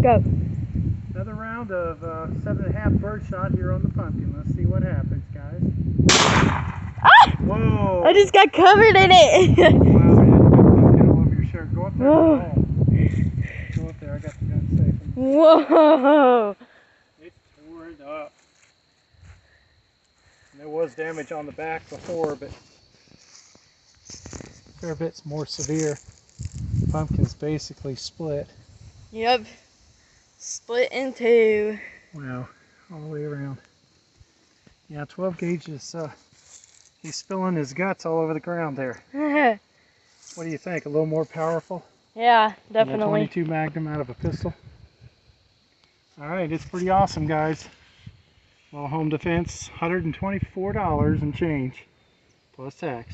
Go. Another round of 7.5 bird shot here on the pumpkin. Let's see what happens, guys. Ah! Whoa! I just got covered in it. Wow, you had a good pumpkin all over your shirt. Go up there. Oh. Go up there. I got the gun safe. Whoa! It tore it up. And there was damage on the back before, but a fair bit's more severe. The pumpkin's basically split. Yep. Split in two. Wow, all the way around. Yeah, 12 gauge is, he's spilling his guts all over the ground there. What do you think? A little more powerful? Yeah, than definitely. a 22 Magnum out of a pistol. Alright, it's pretty awesome, guys. Well, home defense, $124 and change, plus tax.